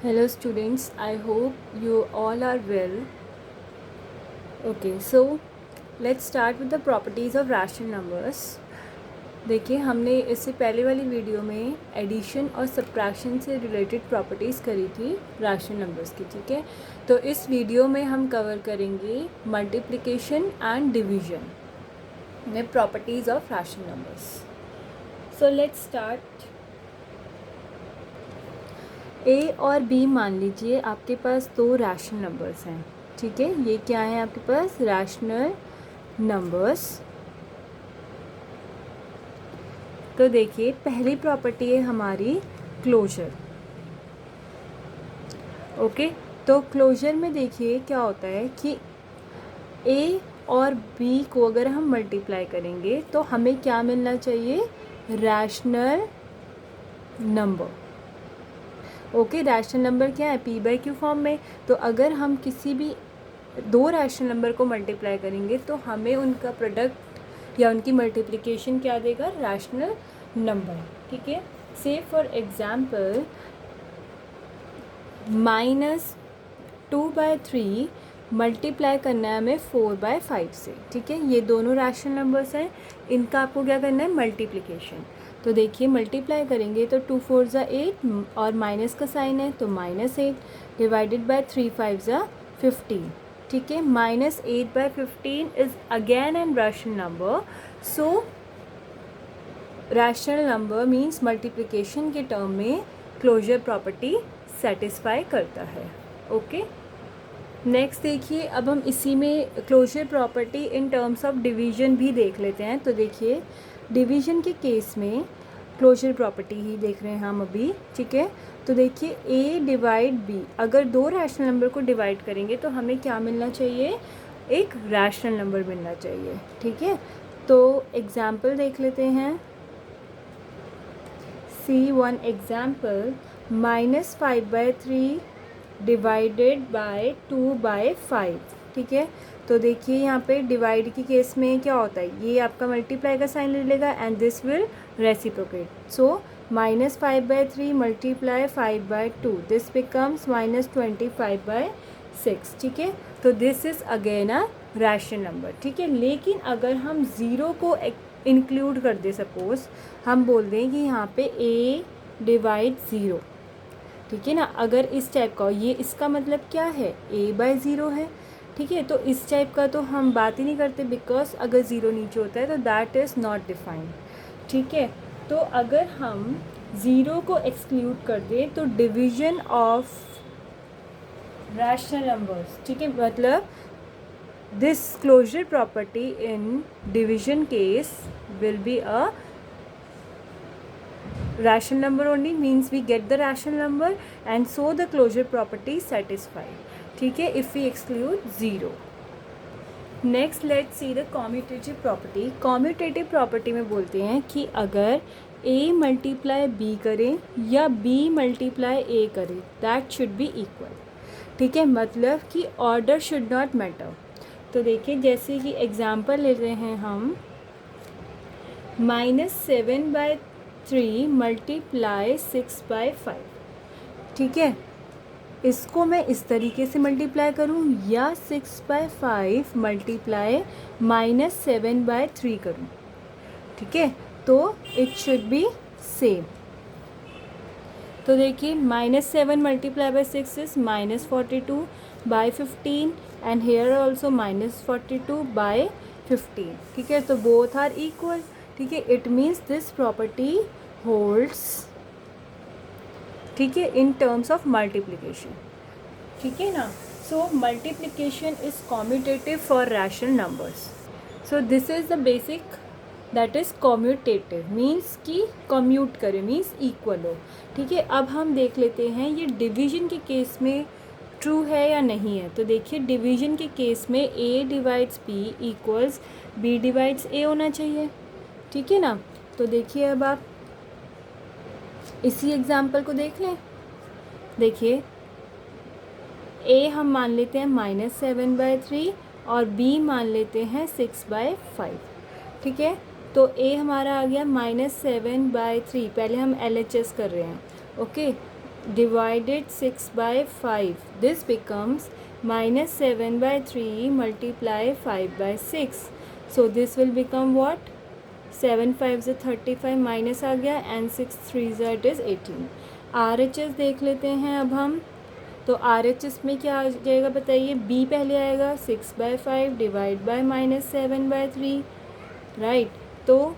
Hello students, I hope you all are well. Okay, so let's start with the properties of rational numbers. देखिए हमने इससे पहले वाली video में addition और सब्ट्रैक्शन से रिलेटेड प्रॉपर्टीज़ करी थी रैशनल नंबर्स की, ठीक है। तो इस वीडियो में हम कवर करेंगे मल्टीप्लिकेशन एंड डिवीजन में properties of rational numbers. So let's start. A और बी मान लीजिए आपके पास दो रैशनल नंबर्स हैं, ठीक है। ये क्या है आपके पास? Rational numbers. तो देखिए पहली प्रॉपर्टी है हमारी क्लोजर। ओके, तो क्लोजर में देखिए क्या होता है कि ए और बी को अगर हम मल्टीप्लाई करेंगे तो हमें क्या मिलना चाहिए? Rational number. Okay, rational number क्या है? पी बाई क्यू फॉर्म में। तो अगर हम किसी भी दो रैशनल नंबर को मल्टीप्लाई करेंगे तो हमें उनका प्रोडक्ट या उनकी मल्टीप्लिकेशन क्या देगा? रैशनल नंबर, ठीक है। से फॉर एग्जांपल -2/3 मल्टीप्लाई करना है हमें 4/5 से, ठीक है। ये दोनों रैशनल नंबर्स हैं, इनका आपको क्या करना है? मल्टीप्लिकेशन। तो देखिए मल्टीप्लाई करेंगे तो 2 4 ज़ा 8 और माइनस का साइन है तो -8 डिवाइडेड बाय 3 5 ज़ा 15, ठीक है। -8/15 is again a rational number. So rational number means multiplication के टर्म में क्लोजर प्रॉपर्टी सेटिस्फाई करता है। ओके, नेक्स्ट देखिए अब हम इसी में closure property in terms of division भी देख लेते हैं। तो देखिए डिवीजन के केस में क्लोजर प्रॉपर्टी ही देख रहे हैं हम अभी, ठीक है। तो देखिए ए डिवाइड बी, अगर दो रैशनल नंबर को डिवाइड करेंगे तो हमें क्या मिलना चाहिए? एक रैशनल नंबर मिलना चाहिए, ठीक है। तो एग्जाम्पल देख लेते हैं। सी वन एग्जाम्पल, -5/3 डिवाइडेड बाय 2/5, ठीक है। तो देखिए यहाँ पे डिवाइड की केस में क्या होता है? ये आपका मल्टीप्लाई का साइन ले लेगा and this will reciprocate. So -5/3 multiply 5/2, this becomes -25/6, ठीक है। तो this is again a rational number, ठीक है। लेकिन अगर हम ज़ीरो को इंक्लूड कर दे, सपोज हम बोल दें कि यहाँ पे a डिवाइड 0, ठीक है ना। अगर इस टाइप का, ये इसका मतलब क्या है? a/0 है, ठीक है। तो इस टाइप का तो हम बात ही नहीं करते, बिकॉज अगर ज़ीरो नीचे होता है तो दैट इज़ नॉट डिफाइंड, ठीक है। तो अगर हम ज़ीरो को एक्सक्लूड कर दें तो डिवीजन ऑफ रैशनल नंबर्स, ठीक है, मतलब this closure property in division case will be a rational number only, means we get the rational number and so the closure property is satisfied, ठीक है, if we exclude 0. Next let's see the commutative property. Commutative property में बोलते हैं कि अगर a multiply b करे या b multiply a करे दैट शुड बी इक्वल, ठीक है। मतलब कि ऑर्डर शुड नॉट मैटर। तो देखिए जैसे कि एग्जांपल ले रहे हैं हम, -7/3 मल्टीप्लाई 6/5, ठीक है। इसको मैं इस तरीके से मल्टीप्लाई करूँ या 6/5 मल्टीप्लाई -7/3 करूँ, ठीक है। तो इट शुड बी सेम। तो देखिए -7 multiply by 6 is -42/15 and here also -42/15, ठीक है। तो बोथ आर इक्वल, ठीक है। It means this property holds, ठीक है, इन टर्म्स ऑफ मल्टीप्लिकेशन, ठीक है ना। So multiplication is commutative for rational numbers. So this is the basic, that is commutative means कि कम्यूट करे मीन्स इक्वल हो, ठीक है। अब हम देख लेते हैं ये डिवीजन के केस में ट्रू है या नहीं है। तो देखिए डिवीजन के केस में a divides b equals b divides a होना चाहिए, ठीक है ना। तो देखिए अब आप इसी एग्जाम्पल को देख लें। देखिए a हम मान लेते हैं -7/3 और b मान लेते हैं 6/5, ठीक है। तो a हमारा आ गया -7/3, पहले हम LHS कर रहे हैं, okay. divided 6 by 5. This becomes minus 7 by 3 multiply 5 by 6. So this will become what? 7 5 से 35 माइनस आ गया एंड 6 3 ज़ा इट इज़ 18. RHS देख लेते हैं अब हम. तो RHS में क्या आ जाएगा बताइए. B पहले आएगा 6 by 5 divide by minus 7 by 3 right. तो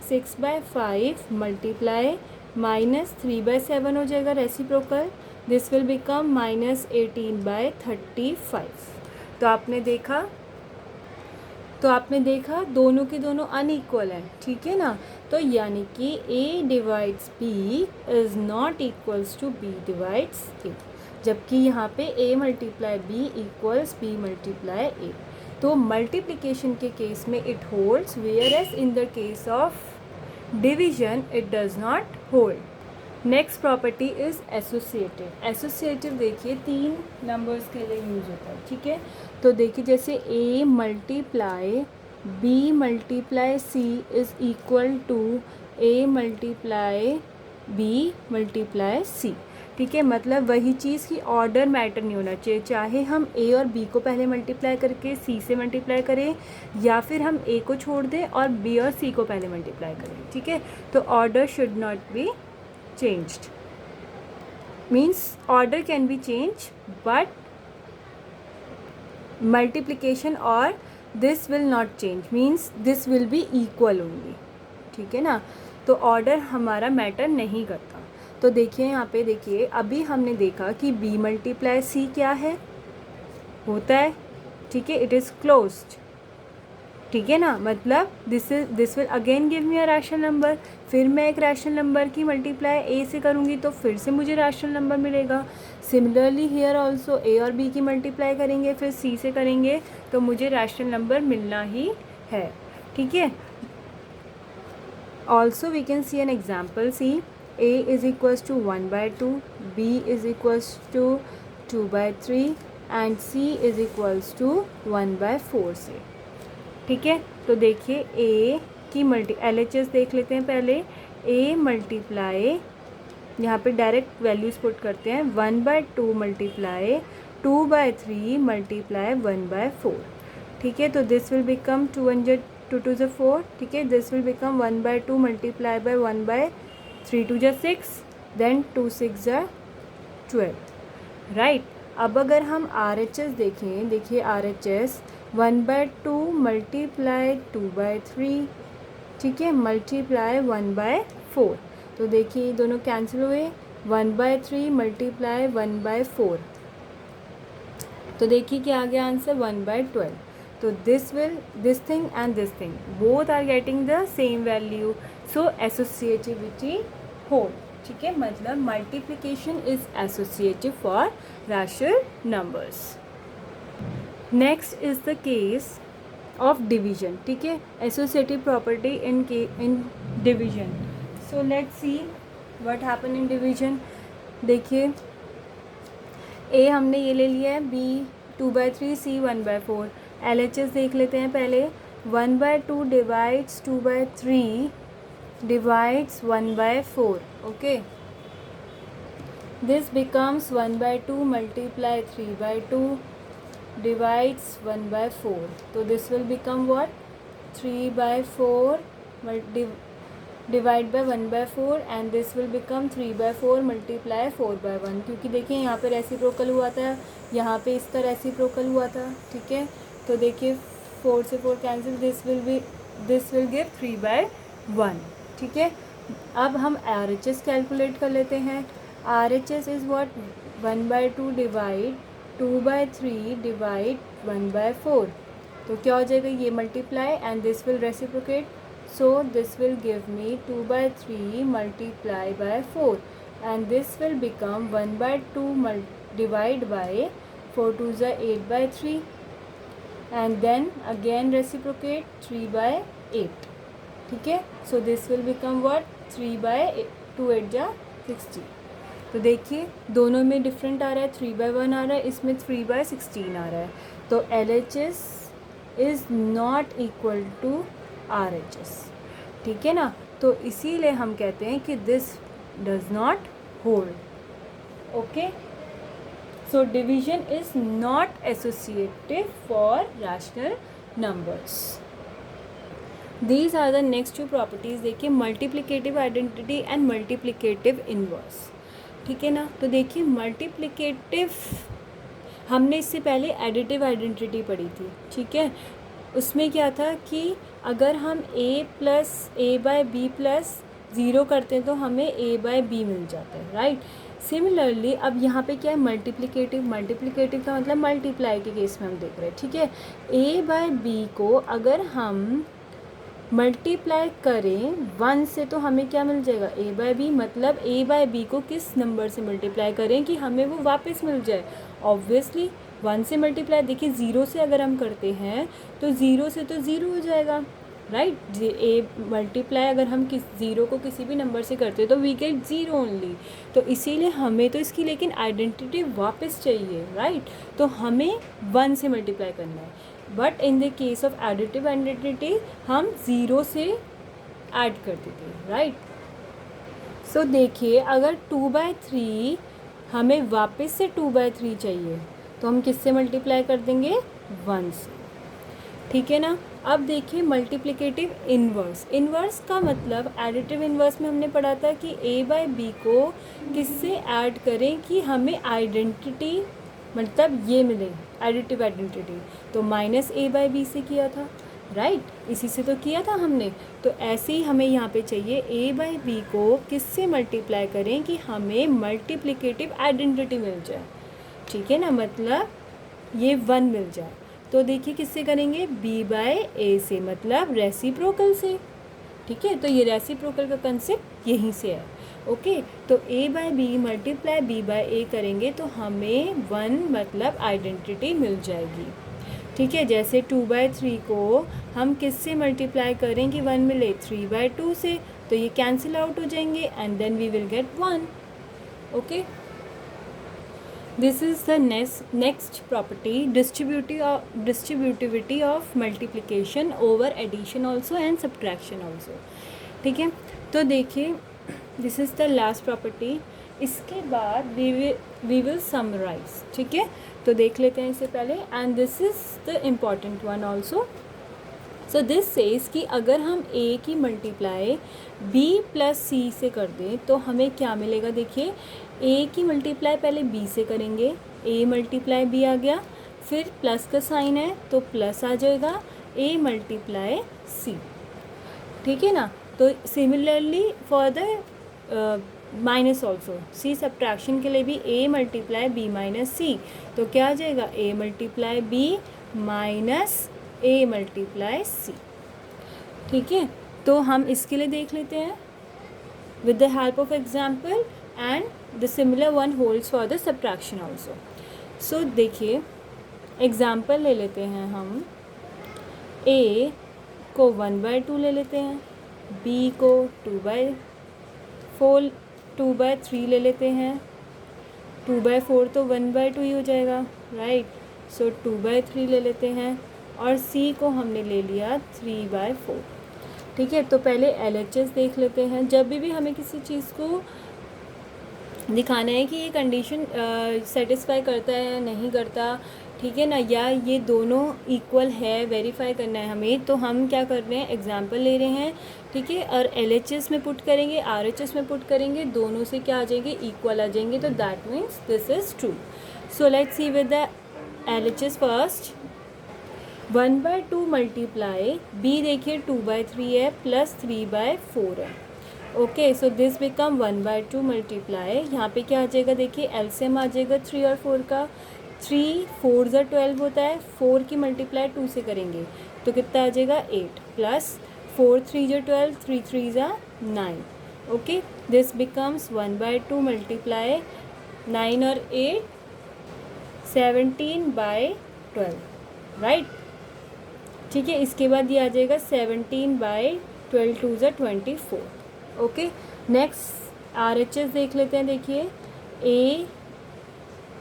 6 बाई 5 मल्टीप्लाई माइनस 3 बाई 7 हो जाएगा reciprocal. This will become minus 18 by 35. तो आपने देखा दोनों के दोनों अनइक्वल हैं. ठीक है ना. तो यानी कि A divides B is not equals to B divides A, जबकि यहाँ पे A multiply B equals B multiply A. तो मल्टीप्लिकेशन के केस में it holds, where as in the case of division it does not hold. Next property is associative. Associative देखिए 3 numbers के लिए use होता है. ठीक है. तो देखिए जैसे A multiply B multiply C is equal to A multiply B multiply C. ठीक है. मतलब वही चीज़ की ऑर्डर मैटर नहीं होना चाहिए, चाहे हम A और B को पहले मल्टीप्लाई करके C से मल्टीप्लाई करें या फिर हम A को छोड़ दें और B और C को पहले मल्टीप्लाई करें. ठीक है. तो order should not be changed. Means order can be changed but multiplication or this will not change, means this will be equal only. ठीक है ना. तो ऑर्डर हमारा मैटर नहीं करता. तो देखिए यहाँ पे देखिए अभी हमने देखा कि B मल्टीप्लाई C क्या है, होता है. ठीक है. It is closed. ठीक है ना. मतलब this will again give me a rational number. फिर मैं एक रैशनल नंबर की मल्टीप्लाई A से करूँगी तो फिर से मुझे रैशनल नंबर मिलेगा. सिमिलरली हियर ऑल्सो A और B की मल्टीप्लाई करेंगे फिर C से करेंगे तो मुझे रैशनल नंबर मिलना ही है. ठीक है. Also we can see an example. See A is equals to 1 by 2, B is equals to 2 by 3 and C is equals to 1 by 4 से. ठीक है. तो देखिए A की LHS देख लेते हैं पहले. A मल्टीप्लाई यहाँ पे डायरेक्ट वैल्यूज़ पुट करते हैं. 1 by 2 multiply 2 by 3 multiply 1 by 4. ठीक है. तो दिस विल बिकम 2 2 ज़ा 4. ठीक है. This will become 1 by 2 multiply by 1 by 3 2 ज़ा 6 देन 2 6 ज़ा 12 राइट. अब अगर हम RHS देखें, देखिए RHS 1 बाई 2 मल्टीप्लाई 2 बाई 3. ठीक है. Multiply 1 by 4. तो देखिए दोनों कैंसिल हुए. 1 बाई 3 मल्टीप्लाई 1 बाई 4. तो देखिए क्या आ गया आंसर 1 बाई 12. तो this thing and this thing both are getting the same value. So associativity hold. ठीक है. मतलब multiplication is associative for rational numbers. Next is the case of division. ठीक है. Associative property in division. So let's see what happen in division. देखिए A हमने ये ले लिया है, B 2 by 3, C 1 by 4. LHS देख लेते हैं पहले. 1 by 2 divides 2 by 3 divides 1 by 4. Okay. This becomes 1 by 2 multiply 3 by 2 divides 1 by 4. तो this will become what? 3 by 4 divide by 1 by 4 and this will become 3 by 4 multiply 4 by 1. क्योंकि देखिए यहाँ पे reciprocal हुआ था, यहाँ पे इसका रेसिप्रोकल हुआ था. ठीक है. तो देखिए 4 से 4 cancel. This will give 3 by 1. ठीक है. अब हम RHS कैलकुलेट कर लेते हैं. RHS is what? 1 by 2 divide 2 by 3 divide 1 by 4. तो क्या हो जाएगा? ये multiply and this will reciprocate. So this will give me 2 by 3 multiply by 4 and this will become 1 by 2 divide by 4 2 ज़ा 8 by 3 and then again reciprocate 3 by 8. ठीक है. So this will become what? 3 by 2 8 ज़ा 60. तो देखिए दोनों में different आ रहा है. 3 बाई 1 आ रहा है, इसमें 3 बाई 16 आ रहा है. तो LHS is not equal to RHS. ठीक है ना. तो इसीलिए हम कहते हैं कि this does not hold. Okay, so division is not associative for rational numbers. These are the next two properties. देखिए multiplicative identity and multiplicative inverse. ठीक है ना. तो देखिए मल्टीप्लिकेटिव हमने इससे पहले एडिटिव आइडेंटिटी पढ़ी थी. ठीक है, उसमें क्या था कि अगर हम a plus A by B plus zero करते हैं तो हमें a बाय बी मिल जाता है. राइट. सिमिलरली अब यहाँ पे क्या है, मल्टीप्लिकेटिव. मल्टीप्लिकेटिव का मतलब मल्टीप्लाई के केस में हम देख रहे हैं. ठीक है, a बाय बी को अगर हम मल्टीप्लाई करें 1 से तो हमें क्या मिल जाएगा, a बाय बी. मतलब a बाय बी को किस नंबर से मल्टीप्लाई करें कि हमें वो वापस मिल जाए. ऑब्वियसली 1 से मल्टीप्लाई, देखिए 0 से अगर हम करते हैं तो 0 से तो 0 हो जाएगा. राइट. a मल्टीप्लाई अगर हम किस 0 को किसी भी नंबर से करते हैं तो वी गेट 0 ओनली. तो इसीलिए हमें तो इसकी लेकिन आइडेंटिटी वापस चाहिए. राइट. तो हमें 1 से मल्टीप्लाई करना है. But in the case of additive identity हम 0 से ऐड करते थे. राइट. सो देखिए अगर 2/3 हमें वापस से 2/3 चाहिए तो हम किससे मल्टीप्लाई कर देंगे, 1 से. ठीक है ना. अब देखिए मल्टीप्लिकेटिव इन्वर्स. इन्वर्स का मतलब एडिटिव इन्वर्स में हमने पढ़ा था कि a बाय बी को किससे ऐड करें कि हमें आइडेंटिटी मतलब ये मिले, एडिटिव आइडेंटिटी. तो माइनस a बाय बी से किया था. राइट. इसी से तो किया था हमने. तो ऐसे ही हमें यहाँ पे चाहिए a बाय बी को किससे मल्टीप्लाई करें कि हमें मल्टीप्लिकेटिव आइडेंटिटी मिल जाए. ठीक है ना, मतलब ये 1 मिल जाए. तो देखिए किससे करेंगे, b बाय ए से, मतलब रेसिप्रोकल से. ठीक है, तो ये रेसिप्रोकल का कंसेप्ट यहीं से है. ओके. तो a by B multiply b by A करेंगे तो हमें 1 मतलब आइडेंटिटी मिल जाएगी. ठीक है, जैसे 2/3 को हम किससे मल्टीप्लाई करें कि 1 मिले, 3/2 से. तो ये कैंसिल आउट हो जाएंगे and then we will get 1. Okay. This is the next property, distributivity of multiplication over addition also and subtraction also. ठीक है. तो देखिए this is the last property. इसके बाद we will summarize. ठीक है, तो देख लेते हैं इससे पहले. and this is the important one also. So this says कि अगर हम a की मल्टीप्लाई b प्लस c से कर दें तो हमें क्या मिलेगा. देखिए a की मल्टीप्लाई पहले b से करेंगे, a मल्टीप्लाई b आ गया, फिर प्लस का साइन है तो प्लस आ जाएगा a मल्टीप्लाई c. ठीक है ना. तो similarly for the minus also, see subtraction के लिए भी a multiply b minus c. तो क्या आ जाएगा, a multiply b minus a multiply c. ठीक है, तो हम इसके लिए देख लेते हैं with the help of example and the similar one holds for the subtraction also. So देखिए एग्जाम्पल ले लेते हैं हम. a को 1/2 ले लेते हैं, b को 2/3 ले लेते हैं. 2/4 तो 1/2 ही हो जाएगा. राइट. सो 2/3 ले लेते हैं और c को हमने ले लिया 3/4. ठीक है, तो पहले LHS देख लेते हैं. जब भी हमें किसी चीज़ को दिखाना है कि ये कंडीशन सेटिस्फाई करता है या नहीं करता, ठीक है ना, या ये दोनों इक्वल है, वेरीफाई करना है हमें, तो हम क्या कर रहे हैं, एग्जांपल ले रहे हैं. ठीक है, और LHS में पुट करेंगे, RHS में पुट करेंगे, दोनों से क्या आ जाएंगे, इक्वल आ जाएंगे. तो that means this is true. So let's C with the LHS first. 1/2 multiply b देखिए 2/3 है प्लस 3/4 है. Okay. So this become 1/2 multiply. यहाँ पे क्या आ जाएगा, देखिए एलसीएम आ जाएगा 3 और 4 का. 3 4 ज़ा 12 होता है, 4 की मल्टीप्लाई 2 से करेंगे तो कितना आ जाएगा, 8 प्लस 4 3 ज़ा 12, 3 3 ज़ा 9. ओके. दिस बिकम्स 1/2 मल्टीप्लाई 9 और 8 17/12. राइट. ठीक है, इसके बाद ये आ जाएगा 17/12 2 ज़ा 24. ओके. नेक्स्ट RHS देख लेते हैं. देखिए a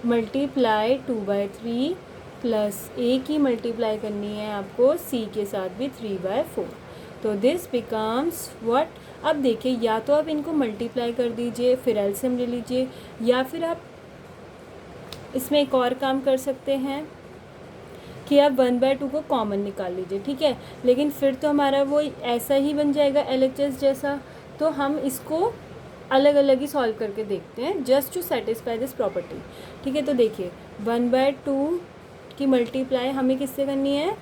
मल्टीप्लाई 2/3 प्लस a की मल्टीप्लाई करनी है आपको c के साथ भी 3/4. तो दिस बिकम्स व्हाट. अब देखिए या तो आप इनको मल्टीप्लाई कर दीजिए फिर एलसीएम ले लीजिए, या फिर आप इसमें एक और काम कर सकते हैं कि आप 1/2 को कॉमन निकाल लीजिए, ठीक है। लेकिन फिर तो हमारा वो ऐसा ही बन जाएगा LHS जैसा, तो हम इसको अलग अलग ही सॉल्व करके देखते हैं just to satisfy this property, ठीक है। तो देखिए 1/2 की मल्टीप्लाई हमें किससे करनी है,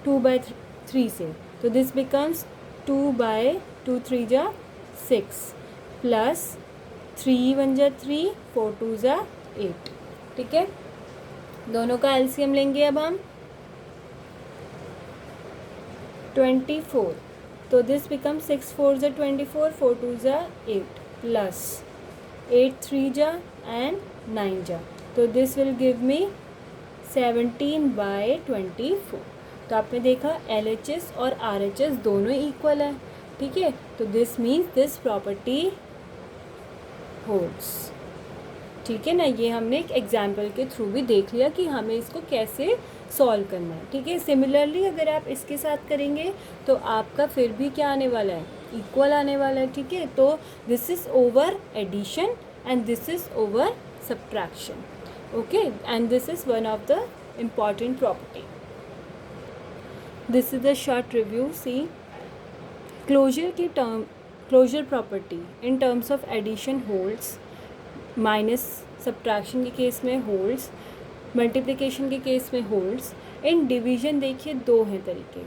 2/3 से, तो दिस बिकम्स 2/2 3 जा 6 प्लस 3 1 जा 3 4 2 जा 8, ठीक है। दोनों का LCM लेंगे अब हम 24, तो दिस बिकम 6 4 जा 24 4 2 जा 8 प्लस 8 3 जा एंड 9 जा, तो दिस विल गिव मी 17/24। तो आपने देखा LHS और RHS दोनों इक्वल है, ठीक है। तो this means this property holds, ठीक है ना। ये हमने एक एग्जाम्पल के थ्रू भी देख लिया कि हमें इसको कैसे सॉल्व करना है, ठीक है। सिमिलरली अगर आप इसके साथ करेंगे तो आपका फिर भी क्या आने वाला है, इक्वल आने वाला है, ठीक है। तो this is over addition and this is over subtraction, okay, and this is one of the important property. This is the short review. See closure property in terms of addition holds, minus subtraction के case में holds, multiplication के case में holds. In division देखिए दो हैं तरीके,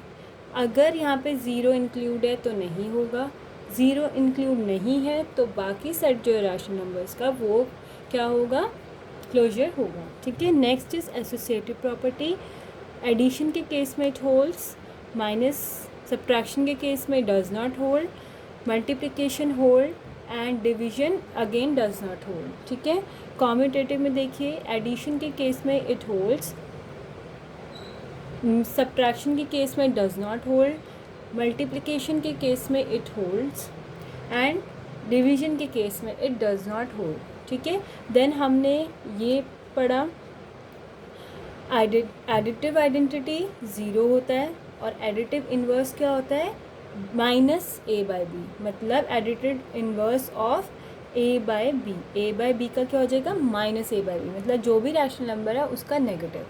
अगर यहाँ पे ज़ीरो इंक्लूड है तो नहीं होगा, ज़ीरो इंक्लूड नहीं है तो बाकी सेट जो है रैशनल नंबर्स का वो क्या होगा, क्लोजर होगा, ठीक है। Next is associative property. Addition के केस में इट होल्ड्स, माइनस सब्ट्रैक्शन के केस में does not hold, multiplication hold and division again does not hold, ठीक है। कॉम्यूटेटिव में देखिए एडिशन के केस में इट होल्ड्स, सब्ट्रैक्शन के केस में डज नॉट होल्ड, मल्टीप्लिकेशन के केस में इट होल्ड्स एंड डिवीजन के केस में इट डज नॉट होल्ड, ठीक है। देन हमने ये पढ़ा एडिटिव आइडेंटिटी ज़ीरो होता है और एडिटिव इन्वर्स क्या होता है, -a/b, मतलब edited inverse of a/b। a/b का क्या हो जाएगा, -a/b, मतलब जो भी रैशनल नंबर है उसका negative.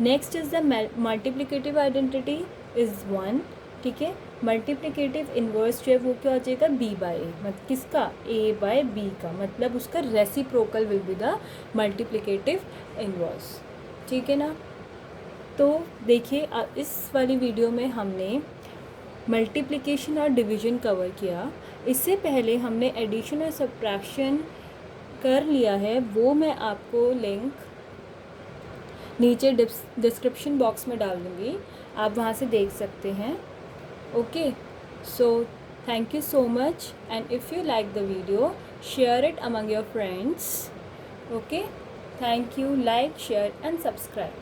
Next is the multiplicative identity is 1, ठीक है। मल्टीप्लिकेटिव इन्वर्स जो है वो क्या हो जाएगा, b/a, मतलब किसका, a/b का, मतलब उसका reciprocal will be the multiplicative inverse, ठीक है ना। तो देखिए इस वाली वीडियो में हमने मल्टीप्लिकेशन और डिवीज़न कवर किया। इससे पहले हमने एडिशन और सब्ट्रैक्शन कर लिया है, वो मैं आपको लिंक नीचे डिस्क्रिप्शन बॉक्स में डाल दूँगी, आप वहाँ से देख सकते हैं, okay. So thank you so much and if you like the video share it among your friends, okay. Thank you, like share and subscribe.